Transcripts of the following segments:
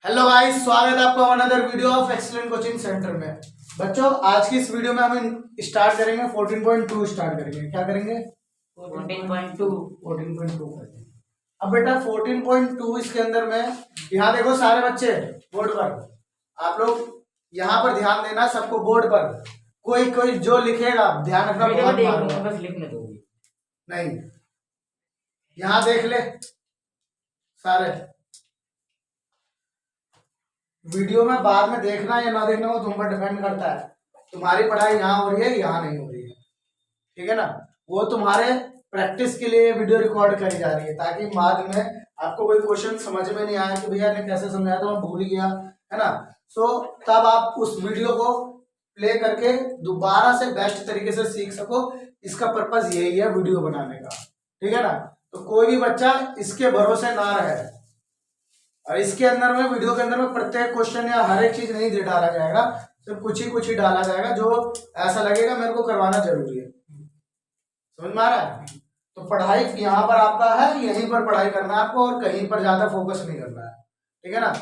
Hello guys, स्वागत है आपका another video of excellent coaching centre में। बच्चों, आज की इस वीडियो में हम स्टार्ट करेंगे 14.2 स्टार्ट करेंगे। क्या करेंगे? 14.2 करेंगे। अब बेटा 14.2 इसके अंदर में यहाँ देखो सारे बच्चे बोर्ड पर, आप लोग यहाँ पर ध्यान देना, सबको बोर्ड पर। कोई कोई जो लिखेगा ध्यान रखना, बस लिखने दो। नहीं, यहाँ देख ले सारे। वीडियो में बाद में देखना या ना देखना वो तुम पर डिपेंड करता है। तुम्हारी पढ़ाई यहाँ हो रही है, यहाँ नहीं हो रही है, ठीक है ना। वो तुम्हारे प्रैक्टिस के लिए वीडियो रिकॉर्ड करी जा रही है, ताकि बाद में आपको कोई क्वेश्चन समझ में नहीं आया कि भैया ने कैसे समझाया था, मैं भूल गया, है ना। सो तब आप उस वीडियो को प्ले करके दोबारा से बेस्ट तरीके से सीख सको। इसका पर्पज यही है वीडियो बनाने का, ठीक है ना। तो कोई भी बच्चा इसके भरोसे ना रहे। और इसके अंदर में वीडियो के अंदर में प्रत्येक क्वेश्चन या हर एक चीज नहीं डाला जाएगा, सिर्फ कुछ ही डाला जाएगा जो ऐसा लगेगा मेरे को करवाना जरूरी है। समझ में आ रहा है? तो पढ़ाई यहाँ पर आपका है, यहीं पर पढ़ाई करना है आपको, और कहीं पर ज्यादा फोकस नहीं करना है, ठीक है ना।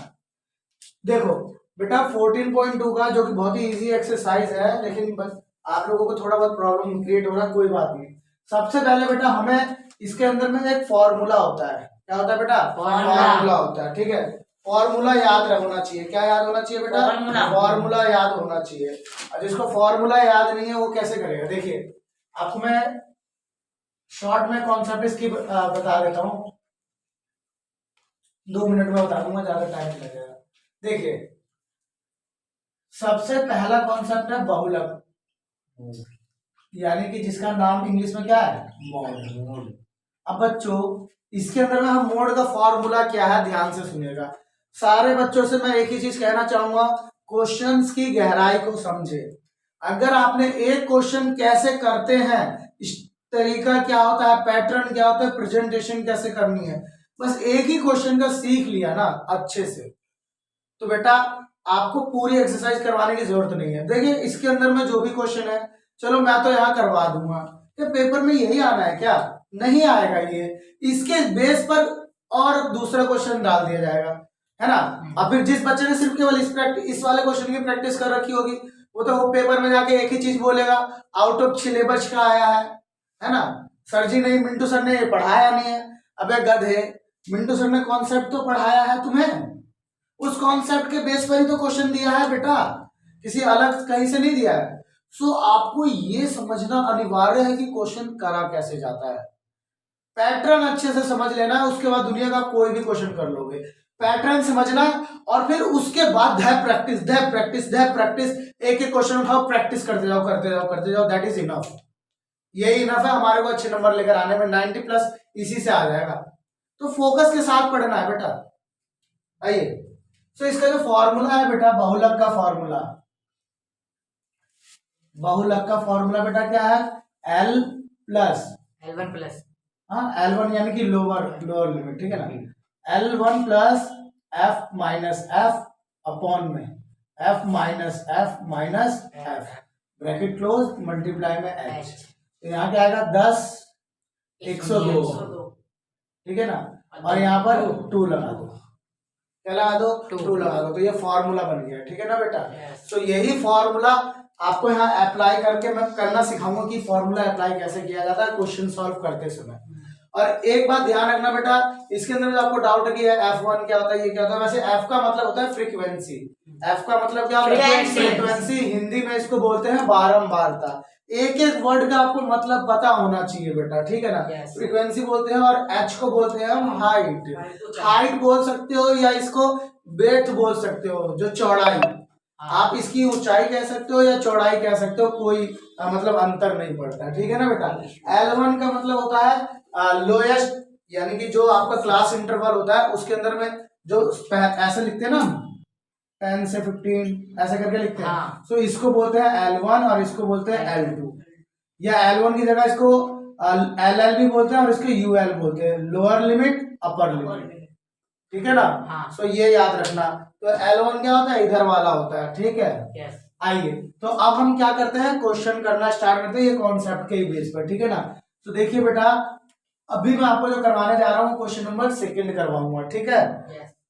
देखो बेटा 14.2 का, जो कि बहुत ही इजी एक्सरसाइज है, लेकिन बस आप लोगों को थोड़ा बहुत प्रॉब्लम क्रिएट हो रहा है, कोई बात नहीं। सबसे पहले बेटा हमें इसके अंदर में एक फॉर्मूला होता है। क्या होता है बेटा? फॉर्मूला होता है, ठीक है। फॉर्मूला याद होना चाहिए। क्या याद होना चाहिए बेटा? फॉर्मूला याद होना चाहिए। और जिसको फॉर्मूला याद नहीं है वो कैसे करेगा? देखिए आपको मैं शॉर्ट में कॉन्सेप्ट इसकी बता देता हूँ, 2 मिनट में बता दूंगा, ज्यादा टाइम लगेगा। देखिए सबसे पहला कॉन्सेप्ट है बहुलक, यानी कि जिसका नाम इंग्लिश में क्या है? मोड। अब बच्चों इसके अंदर में हम मोड का फॉर्मूला क्या है ध्यान से सुनिएगा। सारे बच्चों से मैं एक ही चीज कहना चाहूंगा, क्वेश्चंस की गहराई को समझे। अगर आपने एक क्वेश्चन कैसे करते हैं, इस तरीका क्या होता है, पैटर्न क्या होता है, प्रेजेंटेशन कैसे करनी है, बस एक ही क्वेश्चन का सीख लिया ना अच्छे से, तो बेटा आपको पूरी एक्सरसाइज करवाने की जरूरत नहीं है। देखिए इसके अंदर में जो भी क्वेश्चन है, चलो मैं तो यहाँ करवा दूंगा, क्या पेपर में यही आना है? क्या नहीं आएगा ये। इसके बेस पर और दूसरा क्वेश्चन डाल दिया जाएगा, है ना। अब फिर जिस बच्चे ने सिर्फ केवल इस वाले क्वेश्चन की प्रैक्टिस कर रखी होगी, वो तो पेपर में जाके एक ही चीज बोलेगा, आउट ऑफ सिलेबस का आया है ना। सर जी नहीं, मिंटू सर ने पढ़ाया नहीं है। अबे गधे, मिंटू सर ने कॉन्सेप्ट तो पढ़ाया है तुम्हें, उस कॉन्सेप्ट के बेस पर ही तो क्वेश्चन दिया है बेटा, किसी अलग कहीं से नहीं दिया है। सो आपको ये समझना अनिवार्य है कि क्वेश्चन करा कैसे जाता है। पैटर्न अच्छे से समझ लेना है, उसके बाद दुनिया का कोई भी क्वेश्चन कर लोगे। पैटर्न समझना, और फिर उसके बाद दैट प्रैक्टिस, एक एक क्वेश्चन उठाओ, प्रैक्टिस करते जाओ, दैट इज इनफ। यही इनफ है हमारे को अच्छे नंबर लेकर आने में। 90+ इसी से आ जाएगा। तो फोकस के साथ पढ़ना है बेटा। आइए, तो इसका जो फॉर्मूला है बेटा, बहुलक का फॉर्मूला, बहुलक का फॉर्मूला बेटा क्या है? L1+, हाँ L1 यानी कि लोअर लिमिट, ठीक है ना। L1 plus F minus F upon में F minus F bracket close, multiply में H। तो यहाँ क्या आएगा? 10 102, ठीक है ना। और यहाँ पर 2 लगा दो। क्या लगा दो? 2 लगा दो। तो ये फॉर्मूला बन गया, ठीक है ना बेटा। तो यही फॉर्मूला आपको यहाँ अप्लाई करके मैं करना सिखाऊंगा कि फॉर्मूला अप्लाई कैसे किया जाता है क्वेश्चन सॉल्व करते समय। और एक बात ध्यान रखना बेटा, इसके अंदर जो आपको डाउट है कि F1 क्या होता है, ये क्या होता है, वैसे F का मतलब होता है फ्रीक्वेंसी। F का मतलब क्या होता है? फ्रीक्वेंसी। हिंदी में इसको बोलते हैं बारंबारता। एक एक वर्ड का आपको मतलब पता होना चाहिए बेटा, ठीक है ना। फ्रीक्वेंसी बोलते हैं, और H को बोलते हैं हम हाइट। हाइट बोल सकते हो, या इसको ब्रेथ बोल सकते हो, जो चौड़ाई। आप इसकी ऊंचाई कह सकते हो या चौड़ाई कह सकते हो, कोई मतलब अंतर नहीं पड़ता, ठीक है ना बेटा। L1 का मतलब होता है लोएस्ट, यानी कि जो आपका क्लास इंटरवल होता है उसके अंदर में जो ऐसे लिखते हैं ना, 10 से 15 ऐसे करके लिखते हैं। सो इसको बोलते हैं L1 और इसको बोलते हैं L2, या L1 की जगह इसको LL भी बोलते हैं और इसको UL बोलते हैं, लोअर लिमिट अपर लिमिट, ठीक है ना। सो ये याद रखना। तो L1 क्या होता है? इधर वाला होता है, ठीक है। आइए, तो अब हम क्या करते हैं, क्वेश्चन करना स्टार्ट करते हैं, ये कॉन्सेप्ट के बेस पर, ठीक है ना। तो देखिए बेटा, अभी मैं आपको जो करवाने जा रहा हूँ क्वेश्चन नंबर 2 करवाऊंगा, ठीक है।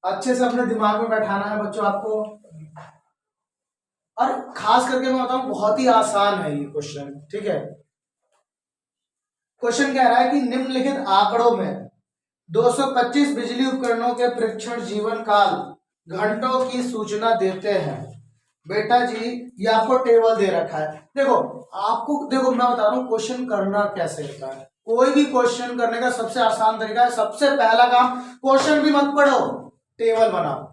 अच्छे से अपने दिमाग में बैठाना है बच्चों आपको। और खास करके मैं बताऊं बहुत ही आसान है ये क्वेश्चन, ठीक है। क्वेश्चन कह रहा है कि निम्नलिखित आंकड़ों में 225 बिजली उपकरणों के परीक्षण जीवन काल घंटों की सूचना देते हैं। बेटा जी ये आपको टेबल दे रखा है, देखो आपको, देखो मैं बता रहा हूँ क्वेश्चन करना कैसे होता है। कोई भी क्वेश्चन करने का सबसे आसान तरीका है, सबसे पहला काम क्वेश्चन भी मत पढ़ो, टेबल बनाओ।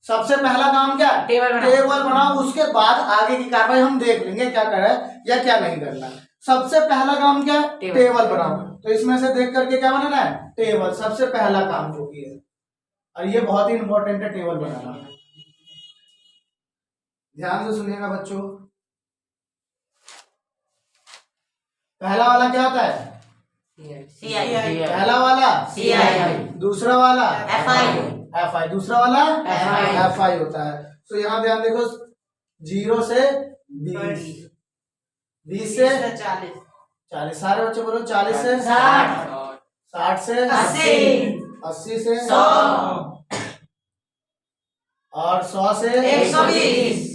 सबसे पहला काम क्या है? टेबल बनाओ। उसके बाद आगे की कार्रवाई हम देख लेंगे क्या करना है या क्या नहीं करना है। सबसे पहला काम क्या है? टेबल बनाओ। तो इसमें से देख करके क्या बनाना है? टेबल। सबसे पहला काम जो की है, और ये बहुत ही इंपॉर्टेंट है टेबल बनाना। ध्यान से सुनिएगा बच्चों। पहला वाला क्या होता है? CI। पहला वाला CI, दूसरा वाला FI, दूसरा वाला FI होता है। तो यहाँ ध्यान देखो, 0 से 20, 20 से 40, सारे बच्चे बोलो 40 से 60, 60 से 80, 80 से 100 और 100 से 120।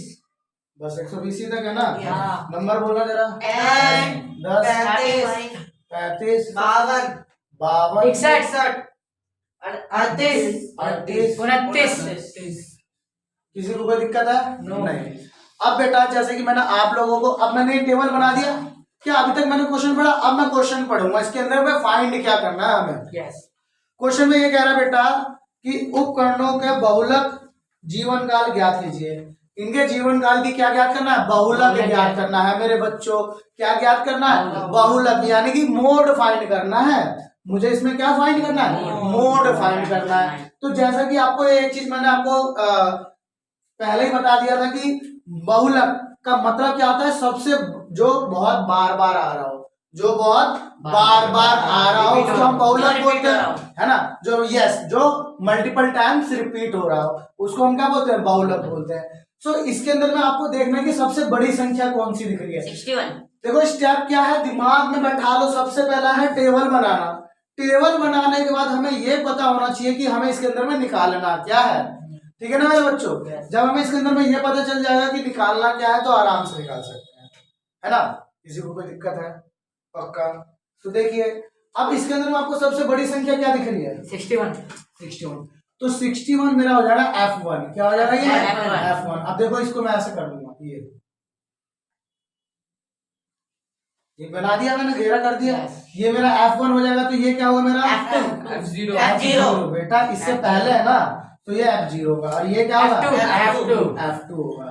बस 120 ही तक है ना? नंबर बोलना जरा। 10, 35, 52, 61, 38, 29। किसी को कोई दिक्कत है? नहीं। अब बेटा जैसे कि मैंने आप लोगों को, अब मैंने टेबल बना दिया क्या? अभी तक मैंने क्वेश्चन पढ़ा, अब मैं क्वेश्चन पढ़ूंगा। इसके अंदर में फाइंड क्या करना है हमें। क्वेश्चन में ये कह रहा है बेटा कि उपकरणों के बहुलक जीवन काल ज्ञात कीजिए। इनके जीवन काल की क्या ज्ञात करना है? बहुलक ज्ञात करना है मेरे बच्चों। क्या ज्ञात करना है? बहुलक, यानी कि मोड फाइंड करना है मुझे। इसमें क्या फाइंड करना है? मोड फाइंड करना है। तो जैसा कि आपको एक चीज मैंने आपको पहले ही बता दिया था कि बहुलक का मतलब क्या होता है? सबसे जो बहुत बार बार आ रहा हो, जो बहुत बार बार आ रहा हो उसको हम बहुलक बोलते हैं, है ना? जो जो मल्टीपल टाइम्स रिपीट हो रहा हो उसको हम क्या बोलते हैं? बहुलक बोलते हैं। सो इसके अंदर में आपको देखना है कि सबसे बड़ी संख्या कौन सी दिख रही है? 61। देखो स्टेप क्या है, दिमाग में बैठा लो। सबसे पहला है टेबल बनाना। टेबल बनाने के बाद हमें यह पता होना चाहिए कि हमें इसके अंदर में निकालना क्या है। ठीक है ना मेरे बच्चों? जब हमें इसके अंदर में यह पता चल जाएगा कि निकालना क्या है तो आराम से निकाल सकते हैं, है ना? किसी को कोई दिक्कत है? पक्का? तो देखिए अब इसके अंदर में आपको सबसे बड़ी संख्या क्या दिख रही है? 61। तो 61 मेरा हो जाएगा F1। क्या हो जाएगा ये? F1। अब देखो इसको मैं ऐसे कर दूंगा, ये बना दिया मैंने, घेरा कर दिया। ये मेरा F1 हो जाएगा। तो ये क्या होगा मेरा? F0। बेटा इससे पहले है ना, तो ये F0 होगा और ये क्या होगा? F2 होगा।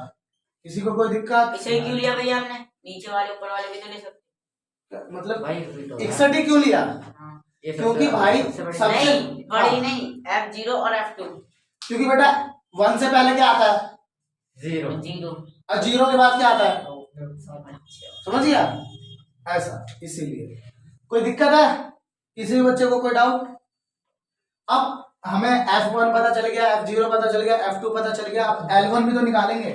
किसी को कोई दिक्कत? इसे क्यों लिया भैया हमने? नीचे वाले ऊपर वाले भी तो ले सकते, मतलब 61 ही क्यों लिया? क्योंकि भाई सबसे बड़ी नहीं F0 और F2, क्योंकि बेटा 1 से पहले क्या आता है? 0 और 0 के बाद क्या आता है? समझ गया? ऐसा, इसीलिए। कोई दिक्कत है? किसी भी बच्चे को कोई डाउट? अब हमें F1 पता चल गया, F0 पता चल गया, F2 पता चल गया। अब L1 भी तो निकालेंगे।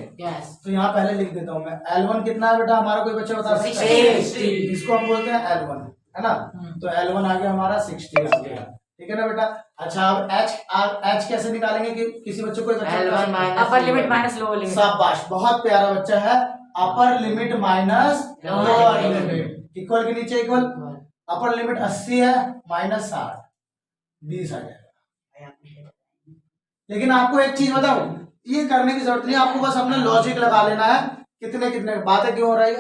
तो यहाँ पहले लिख देता हूँ मैं। L1 कितना है बेटा? हमारा कोई बच्चा बता सकता है? 60। इसको हम बोलते हैं L1, है ना? तो L1 आ गया हमारा 60 आ गया। ठीक है ना बेटा? अच्छा अब H कैसे निकालेंगे? कि किसी बच्चे को upper limit minus lower limit. शाबाश, बहुत प्यारा बच्चा है। Upper limit minus lower limit equal के नीचे इक्वल। अपर लिमिट 80 है माइनस 60, 20 आ जाएगा। लेकिन आपको एक चीज बताऊं, ये करने की जरूरत नहीं, आपको बस अपना लॉजिक लगा लेना है। कितने कितने बातें क्यों हो रही है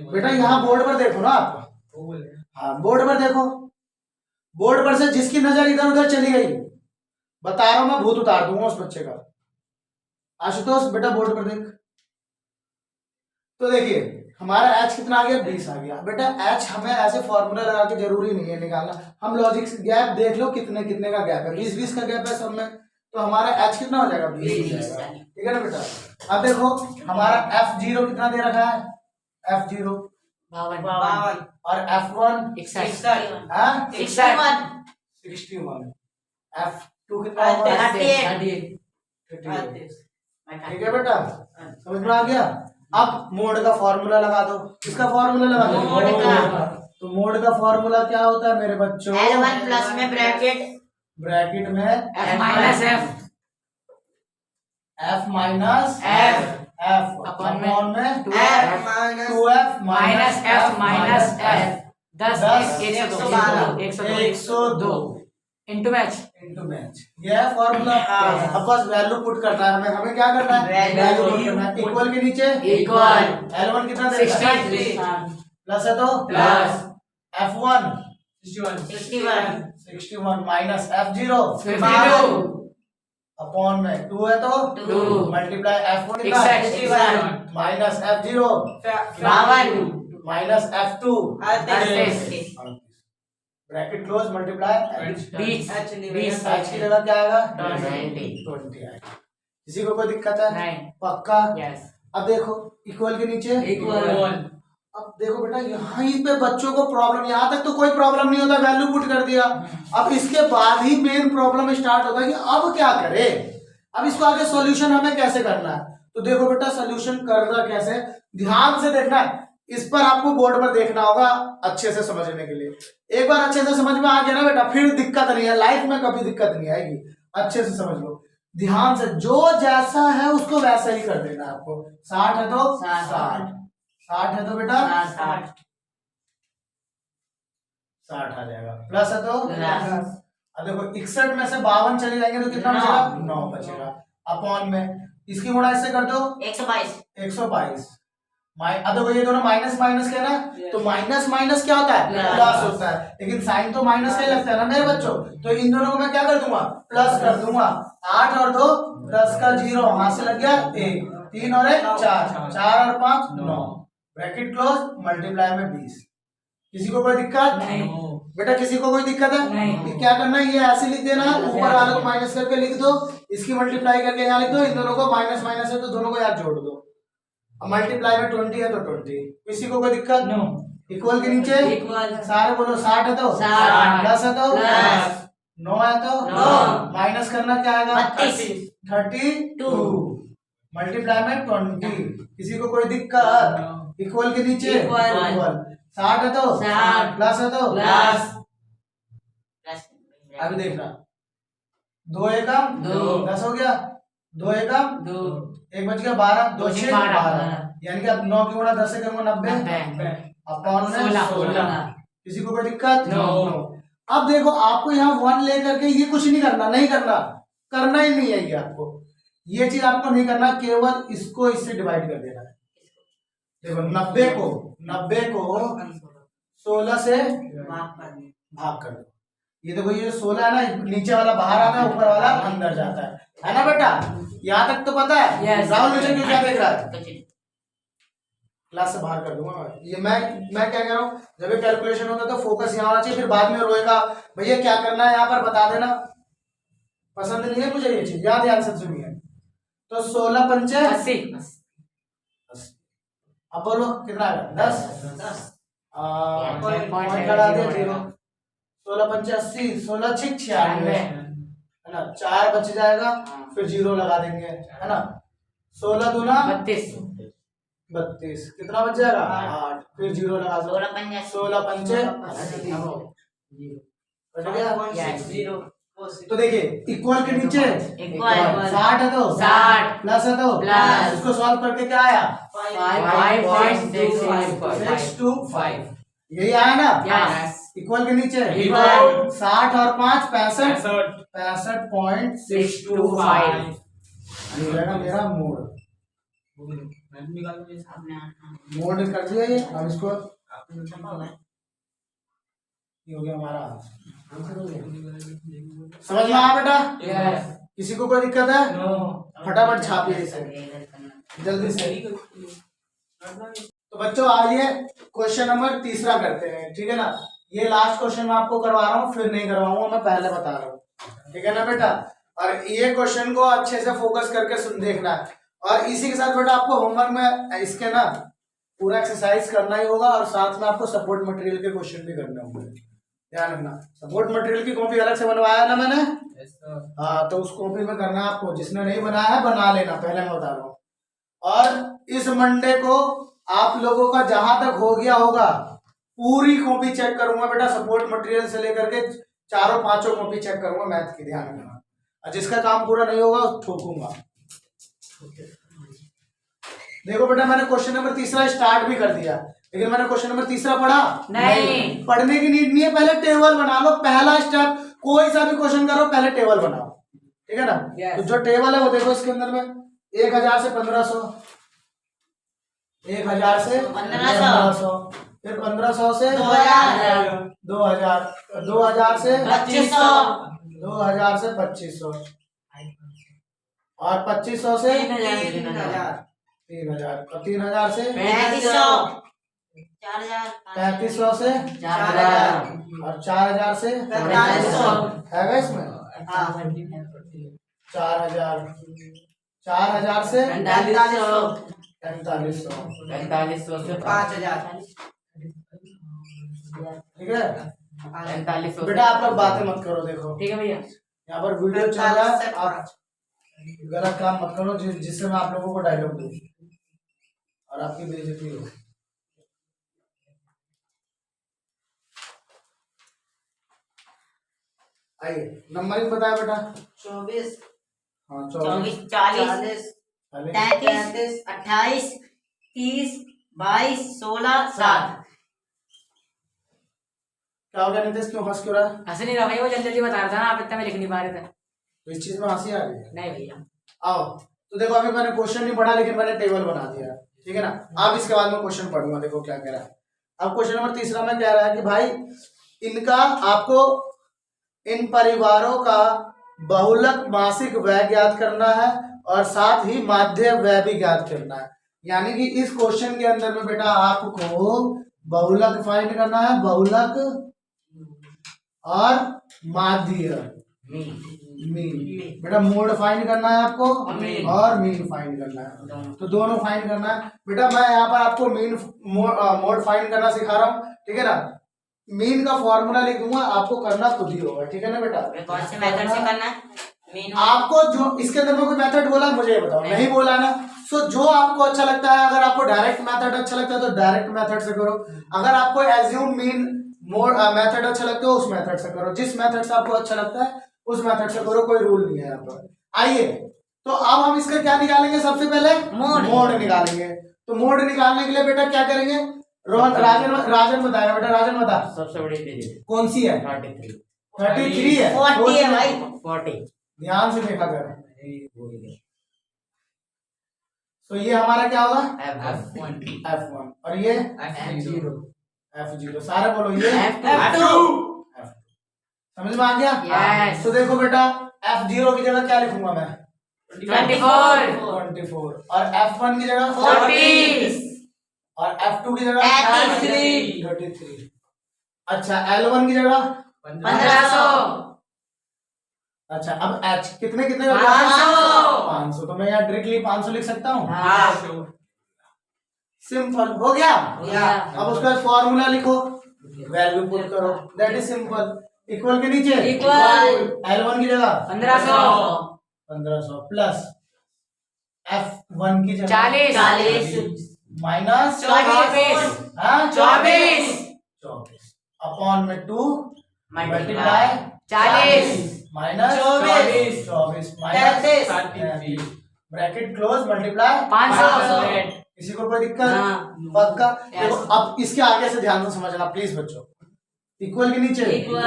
बेटा? यहाँ बोर्ड पर देखो ना आप। हाँ बोर्ड पर देखो। बोर्ड पर से जिसकी नजर इधर उधर चली गई, बता रहा हूं मैं, भूत उतार दूंगा उस बच्चे का। आशुतोष बेटा बोर्ड पर देख। तो देखिए हमारा H कितना आ गया? 20 आ गया। बेटा H हमें ऐसे फॉर्मूला लगा के जरूरी नहीं है निकालना, हम लॉजिक से गैप देख लो कितने कितने का गैप है। 20-20 का गैप है सब में, तो हमारा H कितना हो जाएगा? 20 हो जाएगा। ठीक है ना बेटा? अब देखो हमारा F0 कितना दे रखा है? F0 52 और F1 61, F2 कितना होगा? 38। ठीक है बेटा, समझ में आ गया? अब मोड का फॉर्मूला लगा दो। किसका फॉर्मूला लगा दो? मोड का। तो मोड का फॉर्मूला क्या होता है मेरे बच्चों? L1 प्लस में ब्रैकेट ब्रैकेट में F minus F F minus F F upon upon में 2F 2F minus F minus F 10 10 102 into match into match, ये है फॉर्मूला। अब बस वैल्यू पुट करना है हमें, हमें क्या करना है, वैल्यू पुट करना है। इक्वल के नीचे इक्वल L1 कितना दे रहा है, 60 प्लस है तो plus F1 61 61 minus F0 52 upon में 2 है तो 2 मल्टीप्लाई F1 कितना 61 minus F0 52 minus F2 38 bracket close multiply 20 आज की जगह क्या आएगा 20 20 आएगा। किसी को कोई दिक्कत है नहीं पक्का। यस अब देखो इक्वल के नीचे इक्वल अब देखो बेटा यहाँ पे बच्चों को प्रॉब्लम, यहाँ तक तो कोई प्रॉब्लम नहीं होता, वैल्यू पुट कर दिया। अब इसके बाद ही मेन प्रॉब्लम स्टार्ट होता है कि अब क्या करें, अब इसको आगे सॉल्यूशन हमें कैसे करना है। तो देखो बेटा सॉल्यूशन करना कैसे, ध्यान से देखना है, इस पर आपको बोर्ड पर देखना होगा अच्छे से समझने के लिए। एक बार अच्छे से समझ में आ गया ना बेटा, फिर दिक्कत नहीं है, लाइफ में कभी दिक्कत नहीं आएगी। अच्छे से समझ लो ध्यान से, जो जैसा है उसको वैसा ही कर देना आपको। 60 है तो 60 है तो बेटा 60 आ जाएगा, प्लस है तो अब देखो 61 में से 52 चले जाएंगे तो कितना बचेगा 9 बचेगा। अपॉन में इसकी गुणा इससे कर दो 122 अब देखो ये दोनों माइनस माइनस क्या ना, तो माइनस माइनस क्या होता है प्लस होता है, लेकिन साइन तो माइनस का ही लगता है ना मेरे बच्चों। तो इन दोनों को मैं क्या कर दूंगा प्लस कर दूंगा। 8 और 2 10 का 0 वहां से लग गया 1, 3 और 1 4, 4 और 5 9 ब्रैकेट क्लोज मल्टीप्लाई में 20। किसी को कोई दिक्कत नहीं बेटा, किसी को कोई दिक्कत है नहीं। क्या करना है, ये ऐसे लिख देना, ऊपर वाले को माइनस करके लिख दो, इसकी मल्टीप्लाई करके यहाँ लिख दो, इन दोनों को माइनस माइनस है तो दोनों को यहाँ जोड़ दो। अब मल्टीप्लाई में 20 है तो 20। किसी को कोई दिक्कत नो इक्वल के नीचे इक्वल सारे बोलो 60 है तो 60 प्लस है तो प्लस 9 है तो 9 माइनस करना क्या आएगा 32 मल्टीप्लाई में 20। किसी को कोई दिक्कत इक्वल के नीचे इक्वल 60 है तो 60 प्लस है तो प्लस अभी देखना 2 एकम 10 हो गया, 2 एकम 2 एक बच गया 12, 2 छः 6 12 12 यानी कि अब 9 की गुणा 10 से करूंगा 90 अपॉन में 16। किसी को कोई दिक्कत नो। अब देखो आपको यहाँ 1 लेकर के ये कुछ नहीं करना, नहीं करना, करना ही नहीं है ये आपको, ये चीज आपको नहीं करना, केवल इसको इससे डिवाइड कर देना है। देखो 90 को 16 से भाग कर दो। ये देखो ये 16 है ना, नीचे वाला बाहर आता है, ऊपर वाला अंदर जाता है ना बेटा, यहाँ तक तो पता है। Yes. राहुल नीचे क्यों क्या देख रहा है, क्लास से बाहर कर दूंगा ये। मैं क्या कह रहा हूँ, जब ये कैलकुलेशन होता है तो फोकस यहाँ होना चाहिए, फिर बाद में रोएगा भैया क्या करना है यहाँ पर बता देना, पसंद नहीं है मुझे ये चीज, याद ध्यान से सुनिए। तो 16 पंचे 80 अब बोलो कितना आएगा 10 पॉइंट लगा दे 0। 16 पंचे 80, 16 6 96 है ना, 4 बच जाएगा फिर 0 लगा देंगे है ना। 16 दूना 32 कितना बच जाएगा 8 फिर 0 लगा दो। 16 पंचे 80 बच गया। तो देखिए इक्वल के नीचे 60 है तो 60 प्लस है तो प्लस इसको सॉल्व करके क्या आया 5.625 यही आया ना। यस इक्वल के नीचे इक्वल 60 और 5 65 65.625 ये रहेगा मेरा मोड कर दिया ये। अब इसको ये हो गया हमारा आंसर हो गया। समझ में आया बेटा, यस किसी को कोई दिक्कत है नो फटाफट छापिए इसे जल्दी से। तो बच्चों आइए क्वेश्चन नंबर 3 करते हैं, ठीक है ना। ये लास्ट क्वेश्चन मैं आपको करवा रहा हूँ, फिर नहीं करवाऊंगा, मैं पहले बता रहा हूँ, ठीक है ना बेटा। और ये क्वेश्चन को अच्छे से फोकस करके सुन देखना है, और इसी के साथ बेटा आपको होमवर्क में इसके ना पूरा एक्सरसाइज करना ही होगा, और साथ में आपको सपोर्ट मटेरियल के क्वेश्चन भी करने होंगे, ध्यान रखना। सपोर्ट मटेरियल की कॉपी अलग से बनवाया ना मैंने, हाँ तो उस कॉपी में करना आपको, जिसने नहीं बनाया है बना लेना, पहले मैं बता रहा हूँ। और इस मंडे को आप लोगों का जहां तक हो गया होगा पूरी कॉपी चेक करूंगा बेटा, सपोर्ट मटेरियल से लेकर के चारों पांचों कॉपी चेक करूंगा मैथ की, ध्यान रखना। और जिसका काम पूरा नहीं होगा ठोकूंगा। देखो बेटा मैंने क्वेश्चन नंबर तीसरा स्टार्ट भी कर दिया, लेकिन मैंने क्वेश्चन नंबर तीसरा पढ़ा नहीं। पढ़ने की नीड नहीं है, पहले टेबल बना लो। पहला स्टेप, कोई सा भी क्वेश्चन करो पहले टेबल बनाओ, ठीक है ना। Yes. तो जो टेबल है वो देखो इसके अंदर में 1000 से 1500, 1000 से 1500, फिर 1500 से 2000, 2000, 2000 से 2500, 2000 से 2500, और 2500 से 3000, 3000, और 3000 से 3500, 3500 से 4000, और 4000 से 4500, है इसमें 4000, 4000 से 4500, 4500, से 5000, ठीक है। 4500 बेटा आप लोग बातें मत करो, देखो ठीक है भैया। यहाँ पर वीडियो चल रहा है, आप गलत काम मत करो जिससे मैं आप लोगों को डायलॉग दूं और आपकी बेइज्जती हो। आइए नंबरिंग बताया बेटा। 24, हाँ 24, 24, 40, 40, 33, 28, 30, 22, 16, 7। क्या हो गया नितेश, क्यों हंस क्यों रहा है? हंस नहीं रहा भैया, वो जल्दी जल्दी बता रहा था ना, आप इतना में लिख नहीं पा रहे थे। तो इस चीज में हंसी आ रही है? नहीं भैया। आओ तो देखो अभी मैंने क्वेश्चन नहीं पढ़ा लेकिन मैंने टेबल बना दिया, ठीक है ना। अब इसके बाद में क्वेश्चन पढ़ूंगा, देखो क्या कह रहा है। अब क्वेश्चन नंबर तीसरा में कह रहा है कि भाई इनका आपको इन परिवारों का बहुलक मासिक व्यय ज्ञात करना है और साथ ही माध्य व्यय भी ज्ञात करना है। यानी कि इस क्वेश्चन के अंदर में बेटा आपको बहुलक फाइंड करना है, बहुलक और माध्य मीन। बेटा मोड फाइंड करना है आपको और मीन फाइंड करना है, तो दोनों फाइंड करना है। बेटा मैं यहाँ पर आपको मीन मोड फाइंड करना सिखा रहा हूँ, ठीक है ना। मीन का फॉर्मूला लिख दूंगा, आपको करना खुद ही होगा, ठीक है ना बेटा। कौन से मेथड से करना है? आपको जो इसके अंदर में कोई मेथड बोला मुझे ये बताओ, नहीं बोला ना। सो जो आपको अच्छा लगता है, अगर आपको डायरेक्ट मेथड अच्छा लगता है तो डायरेक्ट मेथड से करो, अगर आपको एज्यूम मीन मोड मेथड अच्छा लगता है उस मेथड से करो, जिस मेथड से आपको अच्छा लगता है उस मेथड से करो, कोई रूल नहीं है यहाँ पर। आइए तो अब हम इसका क्या निकालेंगे, सबसे पहले मोड निकालेंगे। तो मोड निकालने के लिए बेटा क्या करेंगे, राजन बताएगा। बेटा राजन बता, सबसे बड़ी डिजिट कौन सी है? 33 33 है, 40 है भाई। 40। ध्यान से देखा कर। तो ये हमारा क्या होगा, F1, और ये F0। सारे बोलो ये F2। समझ में आ गया? Yes. तो देखो बेटा F0 की जगह क्या लिखूंगा मैं, 24 24, और F1 की जगह 40, और F2 की जगह 33। अच्छा L1 की जगह 1500। अच्छा अब H कितने कितने 500। तो मैं यहाँ डायरेक्टली 500 लिख सकता हूँ। हाँ। सिंपल हो गया। या। अब उसका फॉर्मूला लिखो, वैल्यू पुट करो, दैट इज सिंपल। इक्वल के नीचे इक्वल L1 की जगह 1500 प्लस F1 की जगह 40 माइनस 24 24 अपॉन में 2 multiply 40 minus 24 minus 33 bracket close multiply 500। किसी को कोई दिक्कत? हाँ। पक्का। देखो अब इसके आगे से ध्यान से समझना प्लीज बच्चों। इक्वल के नीचे इक्वल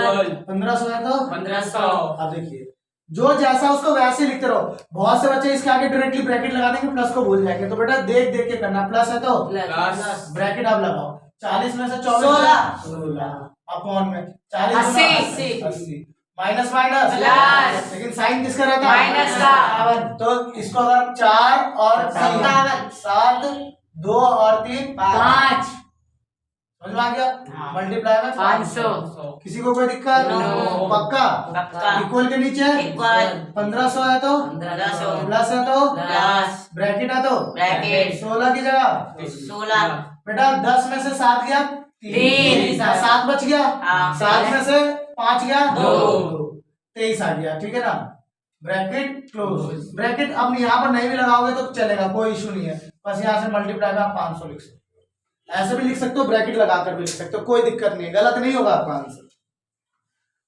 1500 है तो 1500। अब देखिए जो जैसा उसको वैसे लिखते रहो। बहुत से बच्चे इसके आगे डायरेक्टली ब्रैकेट लगा देंगे, प्लस को भूल जाएंगे। तो बेटा देख देख के करना, प्लस है तो ब्रैकेट आप लगाओ। 40 में से 24 16 अपॉन में 40 80 माइनस माइनस प्लस। लेकिन साइन किसका रहता है? माइनस का। तो इसको अगर 4 और 7 2 और 3 5 समझ में आ गया? हाँ। मल्टीप्लाई में 500। किसी को कोई दिक्कत? No। पक्का। इक्वल के नीचे इक्वल 1500 है तो 1500 प्लस है तो प्लस ब्रैकेट है तो ब्रैकेट 16 की जगह 16 बेटा 10 में से 7 गया 3 7 बच गया। हाँ। 7 में से 5 गया 2 23 आ गया, ठीक है ना। Bracket close. ब्रैकेट अब यहाँ पर नहीं भी लगाओगे तो चलेगा, कोई इशू नहीं है। बस यहाँ से मल्टीप्लाई में आप 500 लिख सकते हो, ऐसे भी लिख सकते हो, ब्रैकेट लगाकर भी लिख सकते हो, कोई दिक्कत नहीं है, गलत नहीं होगा आपका आंसर।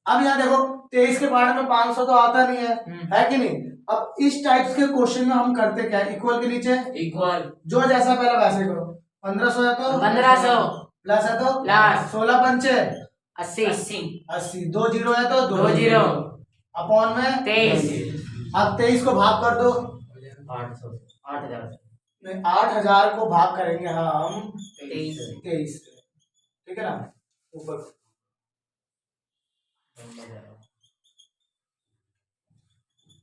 अब यहाँ देखो 23 के बारे में 500 तो आता नहीं है कि नहीं। अब इस टाइप्स के क्वेश्चन में हम करते क्या है, इक्वल के नीचे इक्वल जो जैसा पहला वैसे करो। 1500 है तो 1500 प्लस है तो प्लस 16 पंचे 80 80, 2 जीरो है तो 2 0 अपॉन में 23 अब 23 को भाग कर दो। 8000 नहीं 8000 को भाग करेंगे हम 23 23 से, ठीक है ना, ऊपर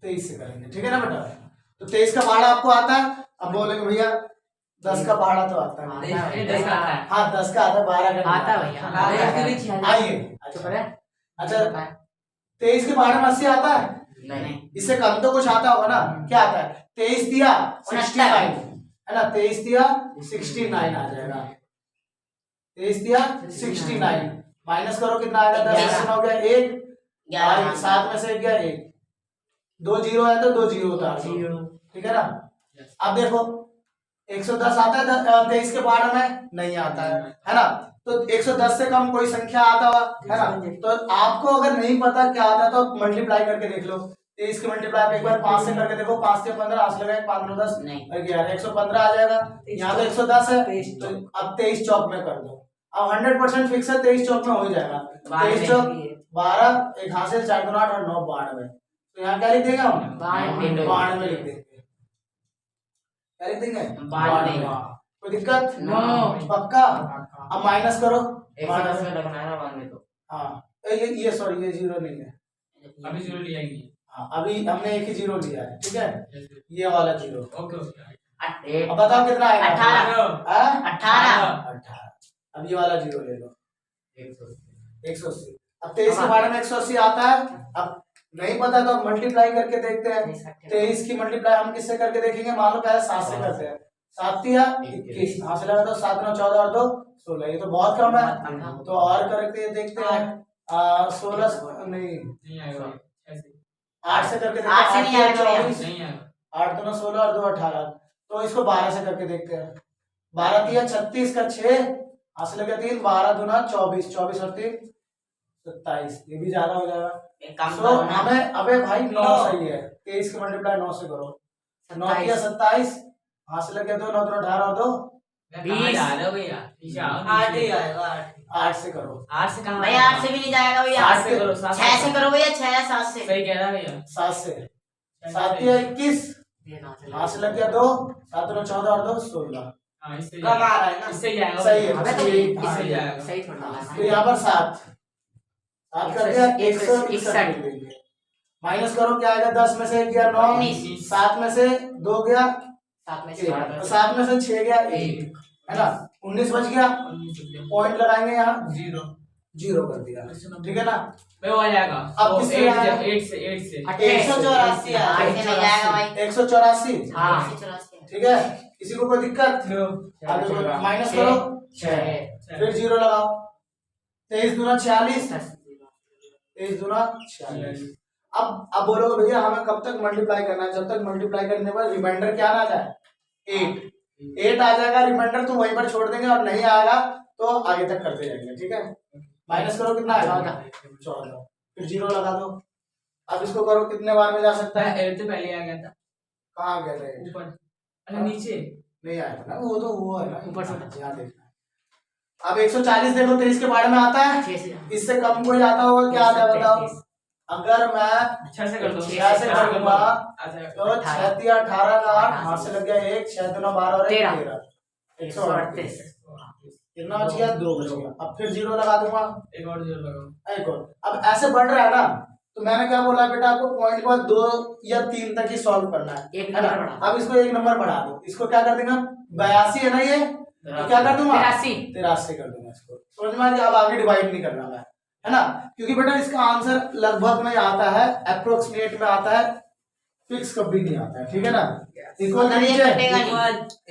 23 से करेंगे, ठीक है ना बेटा। तो 23 का भाड़ा आपको आता है। अब बोलेंगे भैया 10 का भाड़ा तो आता है। हाँ 10 का आता है, 12 का आता नहीं भैया आइए चुप रहे अच्छा 23 के भाड़े में 80 आता है, नहीं इससे कम तो कुछ आता होगा ना। क्या आता है 23 दिया 69 है ना, 23 दिया 69 आ जाएगा। 23 दिया 69 माइनस करो कितना आएगा, 10 में हो गया 1 और 7 में से 1 गया 1, 2 जीरो है तो 2 जीरो उतार दो, ठीक है ना। अब देखो 110 आता है 23 के बारे में नहीं आता है ना। तो 110 से कम कोई संख्या आता हुआ है ना। तो आपको अगर नहीं पता क्या आता है तो मल्टीप्लाई करके देख लो। 23 के मल्टीप्लाई एक बार 5 से करके देखो, 5 से 15 आस लगा 5 9 10 और 11 115 आ जाएगा। यहाँ तो 110 है तो अब 23 चौक में कर दो। अब 100% फिक्स है 23 चौक में हो जाएगा। 23 चौक 12 एक हासिल 4 2 8 और 9 92। तो यहाँ क्या लिख देंगे हम 92 लिख देंगे। क्या लिख देंगे 92। कोई दिक्कत नो पक्का। अब माइनस करो 110 में लगना है ना तो हाँ ये सॉरी ये जीरो नहीं है, अभी जीरो ले आएंगे। हाँ अभी हमने एक ही जीरो लिया है, ठीक है ये वाला जीरो। ओके ओके अब बताओ कितना आएगा 18 18। अब ये वाला जीरो ले लो 180। अब 23 के बारे में 180 आता है। अब नहीं पता तो मल्टीप्लाई करके देखते हैं। 23 की मल्टीप्लाई हम किससे करके देखेंगे, मान लो पहले 7 से करते हैं। 7 या 21 हाथ से लगा तो 7 9 14 और 2 16, ये तो बहुत कम है। तो और करके देखते हैं 16 नहीं नहीं आएगा 8 से करके देखते 8 से नहीं आएगा भैया। 24 नहीं आएगा 8 2 16 और 2 18। तो इसको 12 से करके देखते हैं। 12 3 36 का 6 हाथ से लगा 3 12 दूना 24 24 और 3 27, ये भी ज्यादा हो जाएगा। एक काम तो करो ना हमें अबे भाई 9 सही है। 23 का मल्टीप्लाई 9 से करो। 9 किया 27 हाथ से लग गया 2 9 2 18 और 2 20 आ रहा भैया पीछे आओ 8 ही आएगा 8 से करो। 8 से कहां भैया 8 से भी नहीं जाएगा भैया। 7 से करो 7 6 से करो भैया 6 या 7 से। सही कह रहा भैया 7 से 7 या 21 हाथ से लग गया 2 7 2 14 और 2 16। हां इससे कम आ रहा है ना। इससे जाएगा सही है अबे तो इससे जाएगा सही थोड़ा तो यहाँ पर 7 कर दिया 161 माइनस करो क्या आएगा, 10 में से 1 गया 9 7 में से 2 गया 7 में 7 में से 6 गया 1 है ना। 19 बच गया, पॉइंट लगाएंगे यहाँ जीरो कर दिया, ठीक है ना। मैं वो आ जाएगा अब किससे आएगा? 8 से 8 से 184 8 से नहीं जाएगा भाई। 184 हाँ 184 ठीक है। किसी को कोई दिक्कत आगे माइनस करो 6 फिर जीरो लगाओ। 23 दूना 46 23 दूना 46। अब बोलोगे भैया हमें कब तक मल्टीप्लाई करना है, जब तक मल्टीप्लाई करने पर रिमाइंडर क्या ना आ जाए 8 आ जाएगा रिमाइंडर तो वहीं पर छोड़ देंगे और नहीं आएगा तो आगे तक करते जाएंगे, ठीक है। माइनस करो कितना आएगा 14 फिर जीरो लगा दो। अब इसको करो कितने बार में जा सकता है, 8 तो पहले आ गया था कहाँ गए थे ऊपर अरे नीचे नहीं आया था ना, वो तो वो है ना ऊपर से यहाँ देखना। अब 140 देखो 23 के बारे में आता है, 6 से इससे कम कोई आता होगा क्या आता है बताओ। अगर मैं 6 से कर दो 6 से कर दूंगा आ जाएगा तो 6 या 18 का 8 हाथ से लग गया 1 6 2 12 और 1 13 138 कितना बच गया 2 बच गया। अब फिर जीरो लगा दूंगा एक और जीरो लगाओ एक और। अब ऐसे बढ़ रहा है ना तो मैंने क्या बोला बेटा आपको पॉइंट के बाद 2 या 3 तक ही सॉल्व करना है, एक है ना। नंबर बढ़ा। अब इसको एक नंबर बढ़ा दो, इसको क्या कर देंगे 82 है ना ये, तो क्या कर दूंगा 83 कर दूंगा इसको। समझ में आ गया। अब आगे डिवाइड नहीं करना मैं, है ना, क्योंकि बेटा इसका आंसर लगभग में आता है, अप्रोक्सीमेट में आता है, फिक्स कभी नहीं आता है, ठीक है ना। इक्वल के नीचे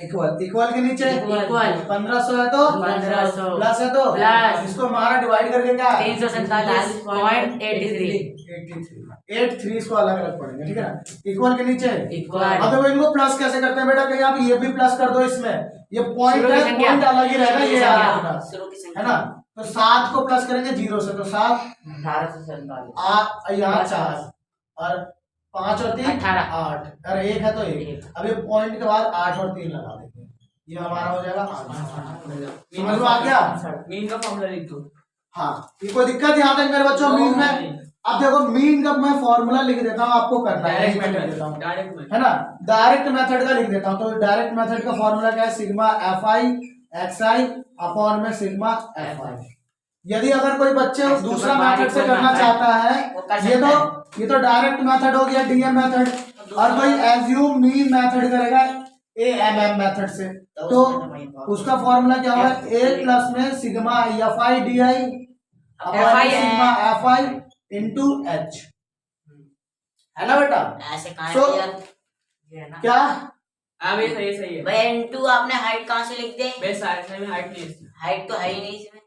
इक्वल के नीचे इक्वल 1500 है तो 1500 प्लस है तो प्लस इसको हमारा डिवाइड करके क्या 347.83 83 8 3 इसको अलग अलग पढ़ेंगे, ठीक है ना। इक्वल के नीचे इक्वल। अब देखो इनको प्लस कैसे करते हैं बेटा, कहीं आप ये भी प्लस कर दो इसमें, ये पॉइंट शुरू की है, संख्या। पॉइंट अलग ही रहेगा, ये संख्या। आपके पास शुरू की है संख्या ना। तो 7 को प्लस करेंगे 0 से, तो 7 1847 यहाँ 4 और 5 और 3 18 8 और 1 है तो 1। अब ये पॉइंट के बाद 8 और 3 लगा देंगे, ये हमारा हो जाएगा 8। समझ में आ गया। मीन का फॉर्मूला लिख दो। हाँ, ये कोई दिक्कत यहाँ तक मेरे बच्चों मीन में। अब देखो मीन का मैं फॉर्मूला लिख देता हूँ, आपको करना है, डायरेक्ट मैं लिख मेथड, देता हूँ, डायरेक्ट मेथड। है ना। डायरेक्ट मेथड का लिख देता हूँ, तो डायरेक्ट मेथड का फॉर्मूला क्या है, सिग्मा fi xi अपॉन में सिग्मा fi। यदि अगर कोई बच्चे दूसरा मेथड से करना चाहता वो कर है, ये तो डायरेक्ट मेथड हो गया, डीएम मेथड, और कोई एज्यूम मीन मेथड करेगा एएमएम मेथड से, तो उसका फॉर्मूला क्या होगा, a प्लस में sigma fi di upon FI है। सिग्मा fi इंटू h, है ना बेटा। ऐसे कहाँ So- है यार? ये है ना। क्या हाँ भाई सही सही है। भाई N2 आपने हाइट कहाँ से लिख दे? बेस साइड में हाइट नहीं है इसमें। हाइट तो है ही नहीं इसमें।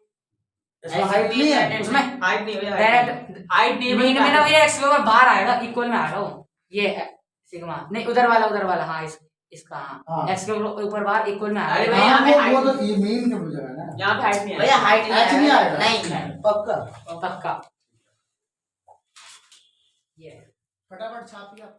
इसमें हाइट नहीं है, उसमें हाइट नहीं है, डायरेक्ट हाइट नहीं है। मीन में ना ये एक्स के ऊपर बाहर आएगा, इक्वल में आएगा वो, ये सिग्मा नहीं, उधर वाला हाँ इसका हाँ। हाँ एक्स के ऊपर बाहर इक्वल में अरे आएगा। भाई, यहाँ पे वो height तो ये मीन के जगह है ना, यहाँ पे हाइट नहीं है। भैया हाइट h नहीं आएगा, नहीं। पक्का। पक्का ये फटाफट छापिए आप।